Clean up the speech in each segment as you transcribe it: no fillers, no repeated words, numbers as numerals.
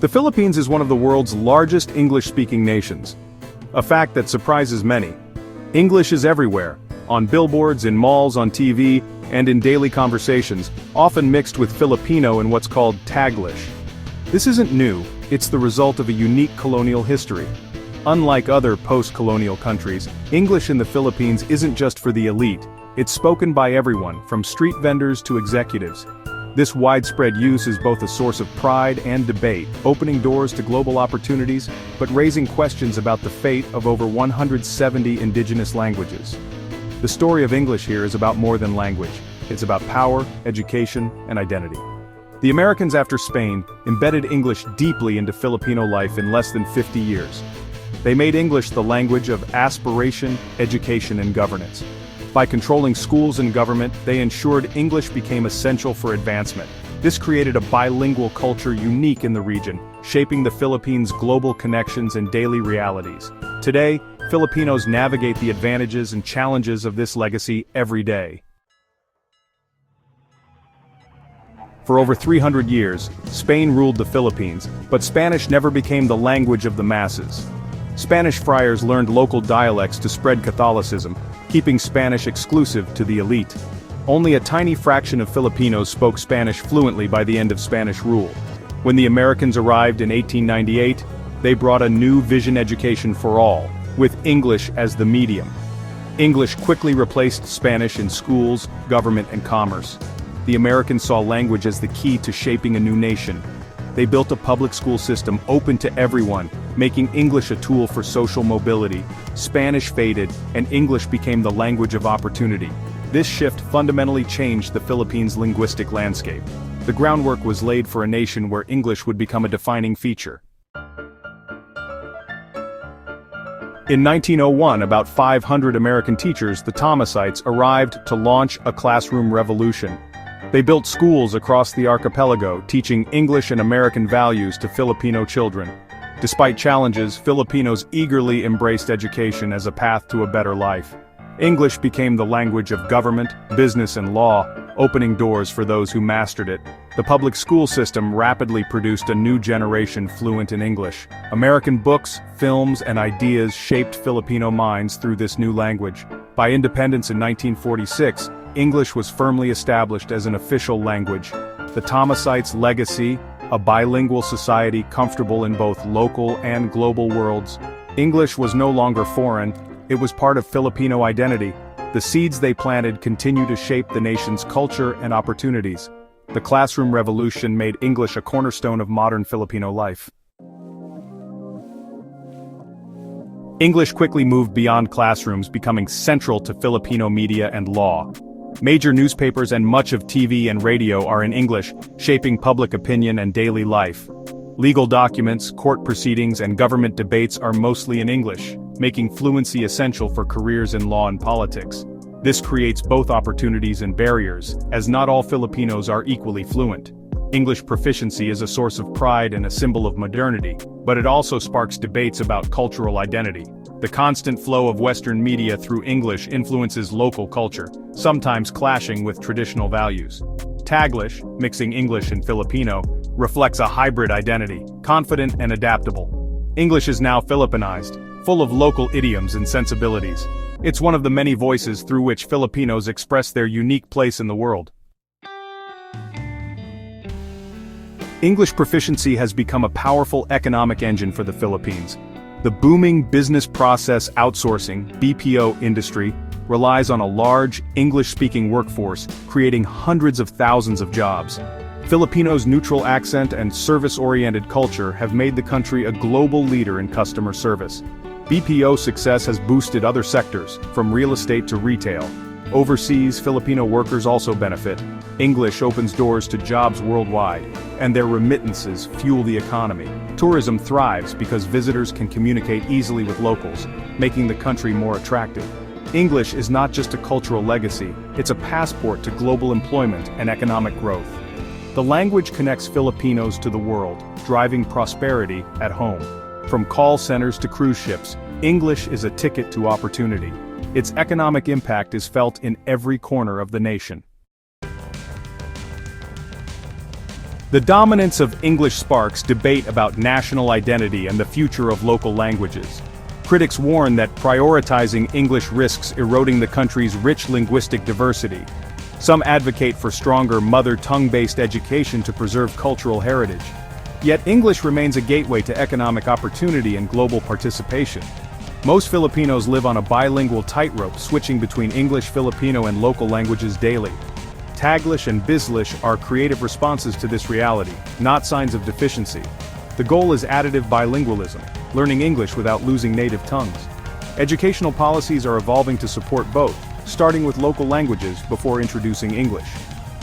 The Philippines is one of the world's largest English-speaking nations. A fact that surprises many. English is everywhere, on billboards, in malls, on TV, and in daily conversations, often mixed with Filipino and what's called Taglish. This isn't new, it's the result of a unique colonial history. Unlike other post-colonial countries, English in the Philippines isn't just for the elite, it's spoken by everyone, from street vendors to executives. This widespread use is both a source of pride and debate, opening doors to global opportunities, but raising questions about the fate of over 170 indigenous languages. The story of English here is about more than language. It's about power, education, and identity. The Americans after Spain embedded English deeply into Filipino life in less than 50 years. They made English the language of aspiration, education, and governance. By controlling schools and government, they ensured English became essential for advancement. This created a bilingual culture unique in the region, shaping the Philippines' global connections and daily realities. Today, Filipinos navigate the advantages and challenges of this legacy every day. For over 300 years, Spain ruled the Philippines, but Spanish never became the language of the masses. Spanish friars learned local dialects to spread Catholicism, keeping Spanish exclusive to the elite. Only a tiny fraction of Filipinos spoke Spanish fluently by the end of Spanish rule. When the Americans arrived in 1898, they brought a new vision: education for all, with English as the medium. English quickly replaced Spanish in schools, government, and commerce. The Americans saw language as the key to shaping a new nation. They built a public school system open to everyone, making English a tool for social mobility. Spanish faded, and English became the language of opportunity. This shift fundamentally changed the Philippines' linguistic landscape. The groundwork was laid for a nation where English would become a defining feature. In 1901, about 500 American teachers, the Thomasites, arrived to launch a classroom revolution. They built schools across the archipelago, teaching English and American values to Filipino children. Despite challenges, Filipinos eagerly embraced education as a path to a better life. English became the language of government, business, and law, opening doors for those who mastered it. The public school system rapidly produced a new generation fluent in English. American books, films, and ideas shaped Filipino minds through this new language. By independence in 1946, English was firmly established as an official language. The Thomasites' legacy, a bilingual society comfortable in both local and global worlds. English was no longer foreign, it was part of Filipino identity. The seeds they planted continue to shape the nation's culture and opportunities. The classroom revolution made English a cornerstone of modern Filipino life. English quickly moved beyond classrooms, becoming central to Filipino media and law. Major newspapers and much of TV and radio are in English, shaping public opinion and daily life. Legal documents, court proceedings, and government debates are mostly in English, making fluency essential for careers in law and politics. This creates both opportunities and barriers, as not all Filipinos are equally fluent. English proficiency is a source of pride and a symbol of modernity, but it also sparks debates about cultural identity. The constant flow of Western media through English influences local culture, sometimes clashing with traditional values. Taglish, mixing English and Filipino, reflects a hybrid identity, confident and adaptable. English is now Filipinized, full of local idioms and sensibilities. It's one of the many voices through which Filipinos express their unique place in the world. English proficiency has become a powerful economic engine for the Philippines. The booming business process outsourcing (BPO) industry relies on a large, English-speaking workforce, creating hundreds of thousands of jobs. Filipinos' neutral accent and service-oriented culture have made the country a global leader in customer service. BPO success has boosted other sectors, from real estate to retail. Overseas, Filipino workers also benefit. English opens doors to jobs worldwide, and their remittances fuel the economy. Tourism thrives because visitors can communicate easily with locals, making the country more attractive. English is not just a cultural legacy, it's a passport to global employment and economic growth. The language connects Filipinos to the world, driving prosperity at home. From call centers to cruise ships, English is a ticket to opportunity. Its economic impact is felt in every corner of the nation. The dominance of English sparks debate about national identity and the future of local languages. Critics warn that prioritizing English risks eroding the country's rich linguistic diversity. Some advocate for stronger mother tongue-based education to preserve cultural heritage. Yet English remains a gateway to economic opportunity and global participation. Most Filipinos live on a bilingual tightrope, switching between English, Filipino, and local languages daily. Taglish and Bizlish are creative responses to this reality, not signs of deficiency. The goal is additive bilingualism, learning English without losing native tongues. Educational policies are evolving to support both, starting with local languages before introducing English.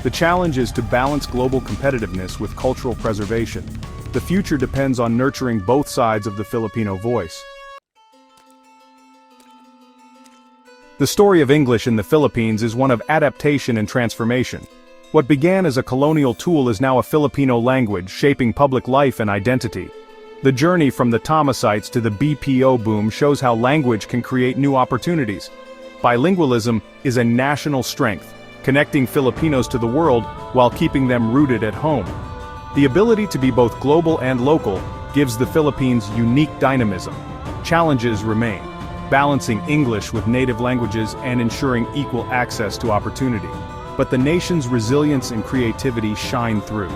The challenge is to balance global competitiveness with cultural preservation. The future depends on nurturing both sides of the Filipino voice. The story of English in the Philippines is one of adaptation and transformation. What began as a colonial tool is now a Filipino language shaping public life and identity. The journey from the Thomasites to the BPO boom shows how language can create new opportunities. Bilingualism is a national strength, connecting Filipinos to the world while keeping them rooted at home. The ability to be both global and local gives the Philippines unique dynamism. Challenges remain, balancing English with native languages and ensuring equal access to opportunity. But the nation's resilience and creativity shine through.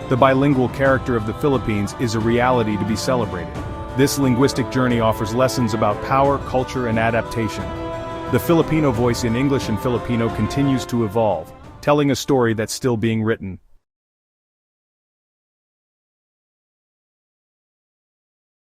The bilingual character of the Philippines is a reality to be celebrated. This linguistic journey offers lessons about power, culture, and adaptation. The Filipino voice in English and Filipino continues to evolve, telling a story that's still being written.